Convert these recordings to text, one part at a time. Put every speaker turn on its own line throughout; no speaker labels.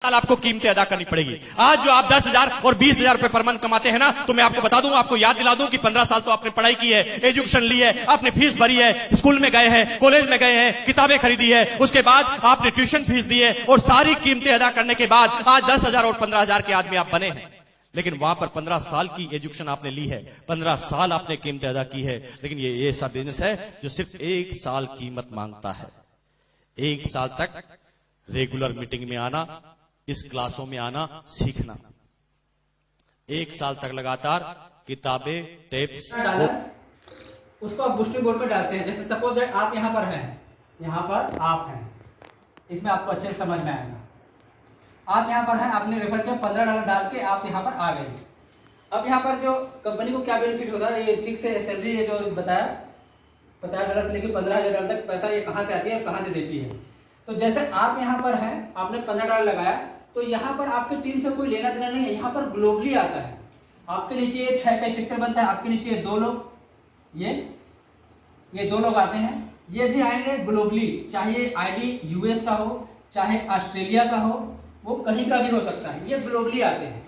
साल आपको कीमतें अदा करनी पड़ेगी। आज जो आप 10,000 और 20,000 रुपए पर मंथ कमाते हैं ना, तो मैं आपको बता दूं, आपको याद दिला दूं कि 15 साल तो आपने पढ़ाई की है, एजुकेशन ली है, आपने फीस भरी है, स्कूल में गए हैं, कॉलेज में गए हैं, किताबें खरीदी है, उसके बाद आपने ट्यूशन फीस दी है और सारी कीमतें अदा करने के बाद आज 10,000 और 15,000 के आदमी आप बने हैं। लेकिन वहां पर 15 साल की एजुकेशन आपने ली है, 15 साल आपने कीमतें अदा की है, लेकिन ये ऐसा बिजनेस है जो सिर्फ 1 साल कीमत मांगता है। 1 साल तक रेगुलर मीटिंग में आना, इस क्लासों में आना, सीखना, 1 साल तक लगातार किताबें, टेप्स,
उसको आप बूस्टिंग बोर्ड पे डालते हैं। जैसे सपोज दैट आप यहाँ पर हैं, यहाँ पर आप हैं, इसमें आपको अच्छे से समझ में आएगा। आप यहाँ पर हैं, आपने रेफर किया, $15 डाल के आप यहाँ पर आ गए। अब यहाँ पर जो कंपनी को क्या बेनिफिट होता है, ये फिक्स सैलरी है जो बताया, $50 से लेकर $15,000 तक पैसा ये कहाँ से आती है, कहाँ से देती है। तो जैसे आप यहाँ पर हैं, आपने $15 लगाया, तो यहाँ पर आपकी टीम से कोई लेना देना नहीं है, यहाँ पर ग्लोबली आता है। आपके नीचे ये 6 का स्ट्रक्चर बनता है, आपके नीचे 2 लोग, ये 2 लोग आते हैं, ये भी आएंगे ग्लोबली, चाहे आईडी यूएस का हो, चाहे ऑस्ट्रेलिया का हो, वो कहीं का भी हो सकता है, ये ग्लोबली आते हैं।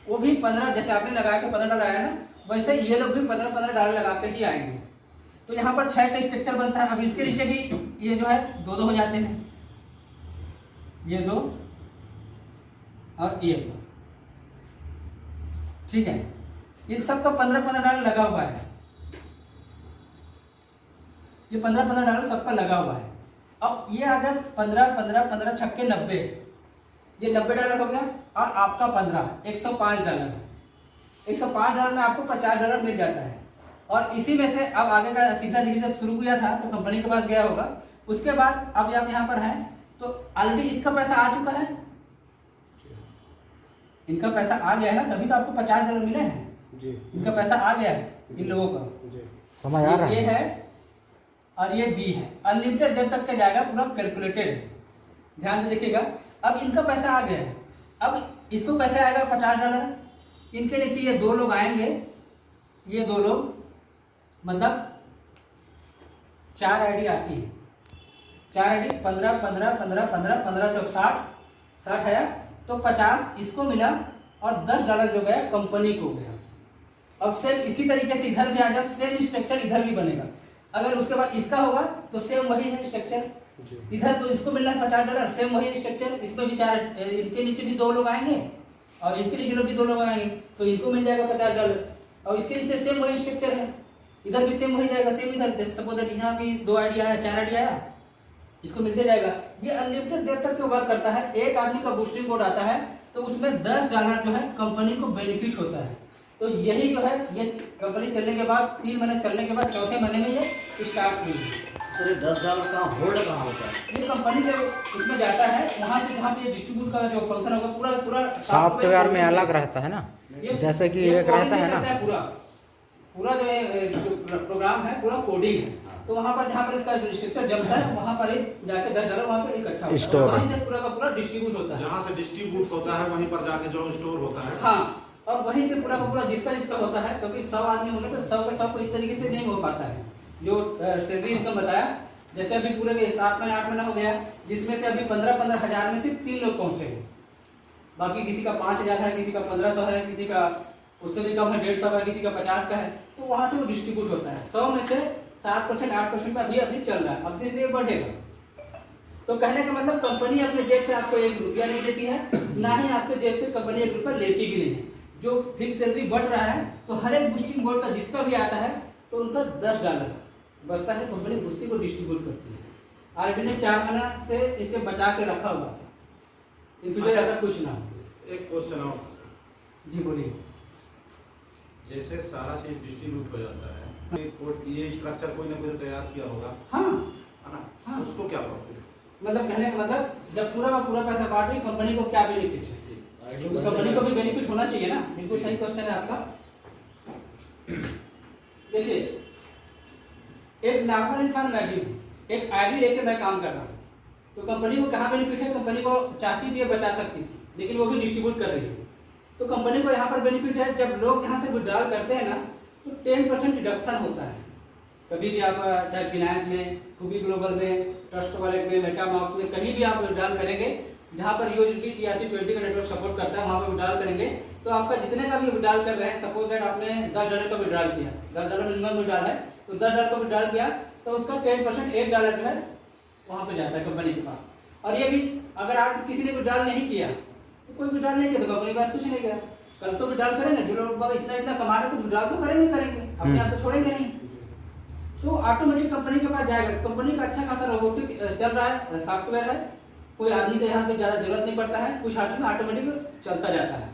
वो भी 15, जैसे आपने लगाया कि $15 आया ना, वैसे ये लोग भी $15 लगा के ही आएंगे। तो यहाँ पर 6 का स्ट्रक्चर बनता है। अब इसके नीचे भी ये जो है 2-2 हो जाते हैं, ये 2 और ये 2, ठीक है। इन सब का $15 लगा हुआ है, ये $15 सबका लगा हुआ है। अब ये अगर 15 छक्के 90, ये $90 हो गया, और आपका 15, $105। $105 में आपको $50 मिल जाता है। और इसी में से अब आगे का सीधा देखिए, जब शुरू किया था तो कंपनी के पास गया होगा, उसके बाद अब आप यहाँ पर हैं तो ऑलरेडी इसका पैसा आ चुका है, इनका पैसा आ गया है ना, तभी तो आपको $50 मिले हैं जी। इनका पैसा आ गया है इन लोगों का, समझ आ रहा है। ये है और ये बी है, अनलिमिटेड डेट तक का जाएगा, पूरा कैलकुलेटेड है, ध्यान से देखिएगा। अब इनका पैसा आ गया है, अब इसको पैसा आएगा $50। इनके नीचे ये 2 लोग आएंगे, ये 2 लोग, मतलब 4 आईडी आती है, 4 आईडी 15 चौक 60 है, तो 50 इसको मिला और $10 जो गया कंपनी को गया। अब सेम इसी तरीके से इधर भी आ जाओ, सेम स्ट्रक्चर इधर भी बनेगा। अगर उसके बाद इसका होगा तो सेम वही है स्ट्रक्चर, इधर तो इसको मिलना है $50, सेम वही स्ट्रक्चर, इसमें भी 4, इनके नीचे भी 2 लोग आएंगे और इनके नीचे भी 2 लोग आएंगे, तो इनको मिल जाएगा $50। और इसके नीचे सेम वही स्ट्रक्चर है, इधर भी सेम वही जाएगा, सेम इधर, जैसे सपोज यहाँ भी 2 आईडी आया, 4 आईडी आया, इसको मिलते जाएगा। ये अनलिमिटेड देर तक वर्क करता है। एक आदमी का बूस्टिंग कोड आता है तो उसमें $10 जो है कंपनी को बेनिफिट होता है। तो यही जो है, ये कंपनी चलने के बाद 3 महीने चलने के बाद 4थे महीने में ये स्टार्ट हुई।
सर ये $10 का होल्ड कहाँ होता है?
ये कंपनी के उसमें जाता है, वहाँ से जहाँ पे डिस्ट्रीब्यूट का जो फंक्शन होगा, पूरा
सॉफ्टवेयर में अलग रहता है ना, जैसे कि एक रहता है ना,
पूरा जो प्रोग्राम है पूरा कोडिंग है। तो वहाँ पर जहाँ पर इसका स्ट्रक्चर जमता है, वहाँ पर जाके $10 वहाँ पर इकट्ठा होता है, वहीं से पूरा का पूरा डिस्ट्रीब्यूट होता है।
जहाँ से डिस्ट्रीब्यूट होता है वहीं पर जाके जो स्टोर होता है,
हाँ, और वहीं से पूरा का पूरा जिसका होता है, क्योंकि 100 आदमी होंगे तो 100 के 100 को इस तरीके से नहीं हो पाता है। जो सैलरी इनकम बताया, जैसे अभी पूरे के 7 महीने 8 महीना हो गया, जिसमें से अभी 15 हज़ार में सिर्फ 3 लोग पहुंचे हैं, बाकी किसी का 5,000 है, किसी का 1,500 है, किसी का उससे भी कम है 150 का, किसी का 50 का है, तो वहां से वो डिस्ट्रीब्यूट होता है। 100 में से 7% 8% का अभी चल रहा है, अब धीरे धीरे बढ़ेगा। तो कहने का मतलब कंपनी अपने जेब से आपको ₹1 नहीं देती है, ना ही आपके जेब से कंपनी ₹1 लेती भी नहीं है। जो फिक्स सैलरी बढ़ रहा है, तो हर एक बूस्टिंग बोर्ड का जिसका भी आता है तो उनका $10 बचता है, कंपनी उसी को डिस्ट्रीब्यूट करती है। आरबी ने 4 महीना से इसे बचा के रखा हुआ था, इन फ्यूचर ऐसा कुछ ना हो।
एक क्वेश्चन और
जी बोलिए।
जैसे सारा चीज डिस्ट्रीब्यूट हो जाता है, ये स्ट्रक्चर कोई ना कोई तैयार किया होगा,
हाँ
है ना,
हाँ।
उसको क्या प्रॉफिट?
मतलब कहने का मतलब, जब पूरा का पूरा पैसा काट रही कंपनी को क्या बेनिफिट है, तो कंपनी को भी बेनिफिट होना चाहिए ना। बिल्कुल सही क्वेश्चन है आपका। देखिए, एक नॉर्मल इंसान मैं भी हूँ, एक आईडी लेके मैं काम कर रहा हूँ, तो कंपनी को कहाँ बेनिफिट है, कंपनी को चाहती थी बचा सकती थी, लेकिन वो भी डिस्ट्रीब्यूट कर रही है, तो कंपनी को यहाँ पर बेनिफिट है। जब लोग यहाँ से विड्रॉल करते हैं ना, तो 10% डिडक्शन होता है। कभी भी आप चाहे बिनांस में, रूबी ग्लोबल में, ट्रस्ट वॉलेट में, मेटामॉक्स में, कहीं भी आप विड्रॉल करेंगे जहाँ पर यूएसडी TRC20 का नेटवर्क सपोर्ट करता है, वहाँ पर विड्रॉल करेंगे तो आपका जितने का भी विड्रॉल कर रहे हैं, सपोज दैट आपने $10 का विड्रॉल किया, $10 मिनिमम विड्रॉल है, तो $10 का विड्रॉल किया तो उसका 10% $1 जो है वहाँ पे जाता है कंपनी के पास। और ये भी अगर आज किसी ने विड्रॉल नहीं किया तो कोई विड्रॉल नहीं किया तो कंपनी के पास कुछ नहीं गया। कल तो विड्रॉल करेंगे, जो लोग बाबा इतना कमा रहे तो विड्रॉल तो करेंगे, अपने आप तो छोड़ेंगे नहीं। तो ऑटोमेटिक कंपनी के पास जाएगा। कंपनी का अच्छा खासा रोबोटिक चल रहा है, सॉफ्टवेयर है, कोई आदमी के यहाँ पे ज्यादा जरूरत नहीं पड़ता है, कुछ आदमी ऑटोमेटिक चलता जाता है।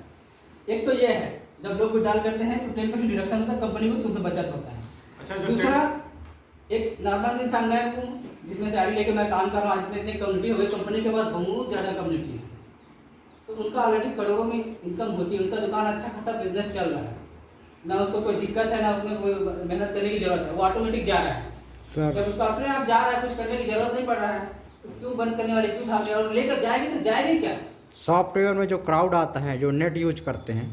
एक तो ये है, जब लोग विड्रॉल करते हैं तो 10% डिडक्शन होता है, कंपनी को शुद्ध बचत होता है।
अच्छा,
दूसरा एक नॉर्मल इंसान है जिसमें से आईडी लेके मैं काम कर रहा हूँ, जितने कम्युनिटी हो गई, कंपनी के पास बहुत ज्यादा कम्युनिटी है, तो उनका ऑलरेडी करोड़ों में इनकम होती है, उनका दुकान अच्छा खासा बिजनेस चल रहा है, ना उसको कोई दिक्कत है, ना उसमें कोई मेहनत करने की जरूरत है, वो ऑटोमेटिक जा रहा है। जब उसका अपने आप जा रहा है, कुछ करने की जरूरत नहीं पड़ रहा है, तो क्यों बंद करने वाले, क्यों भागने वाले, लेकर जाएगी तो जाएगी क्या।
सॉफ्टवेयर में जो क्राउड आता है, जो नेट यूज करते हैं,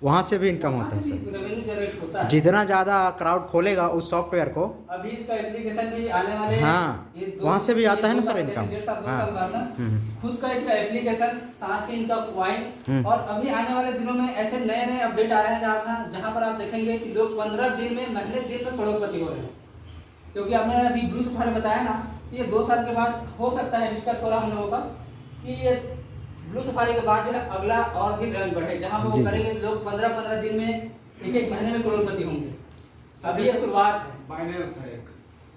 वहाँ से भी इनकम होता है सर।
रेवेन्यू जनरेट होता है।
जितना ज्यादा क्राउड खोलेगा उस सॉफ्टवेयर को,
अभी इसका एप्लीकेशन भी आने वाले,
हाँ, वहाँ से भी आता है ना सर इनकम।
1.5 साल 2 साल बाद ना खुद का एक एप्लीकेशन, साथ ही इनका क्वाइन, और अभी आने वाले दिनों में ऐसे नए नए अपडेट आ रहे हैं जहाँ पर आप देखेंगे कि लोग 15 दिन में, महीने दिन में करोड़पति हो रहे हैं। क्योंकि आपने अभी ब्लू सफारी बताया ना, ये 2 साल के बाद हो सकता है, डिस्कस हो रहा हम लोगों का कि ये ब्लू सफारी के बाद जो है अगला और भी रंग बढ़े, जहाँ पर वो करेंगे लोग 15-15 दिन में, एक महीने में करोड़पति होंगे। अभी ये शुरुआत है।
बाइनेंस है एक,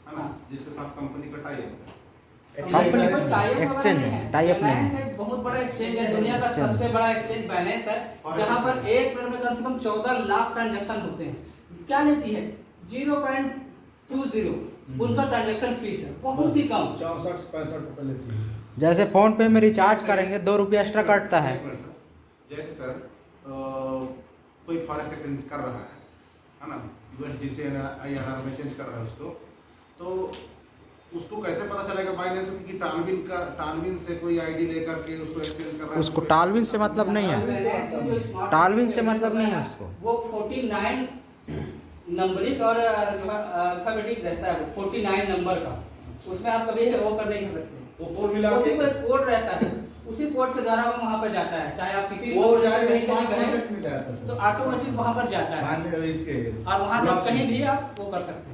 है ना, जिसके साथ कंपनी का टाई अप है।
कंपनी को टाई अप
एक्सचेंज है, टाई अप नहीं है।
एक बहुत बड़ा एक्सचेंज है, दुनिया का सबसे बड़ा एक्सचेंज बाइनेंस है, जहाँ पर एक मिनट में कम से कम 14 लाख ट्रांजैक्शन होते हैं। क्या लेती है 0.20 उनका ट्रांजैक्शन फीस है, बहुत ही कम,
64-65 रुपए लेती है।
जैसे फोन पे में रिचार्ज करेंगे 2 रुपया एक्स्ट्रा कटता है।
जैसे सर कोई फॉरेक्स एक्सचेंज कर रहा है ना, USD से INR में चेंज कर रहा है उसको, तो उसको कैसे पता चलेगा बाइनेंस की टालविन से कोई आईडी लेकर के उसको एक्सचेंज कर रहा है?
उसको टालविन से मतलब नहीं है, टालविन से मतलब नहीं है उसको।
वो 49 नंबरिक और अल्फाबेटिक रहता है, वो 49 नंबर का, उसमें आप कभी वो कर नहीं सकते,
वो कोड मिला के
उसी पर कोड रहता है, उसी कोड के द्वारा वो वहाँ पर जाता है, चाहे आप किसी
वो जाएगा
करें तो ऑटोमेटिक वहाँ पर जाता है,
इसके
और वहाँ से कहीं भी आप वो कर सकते हैं।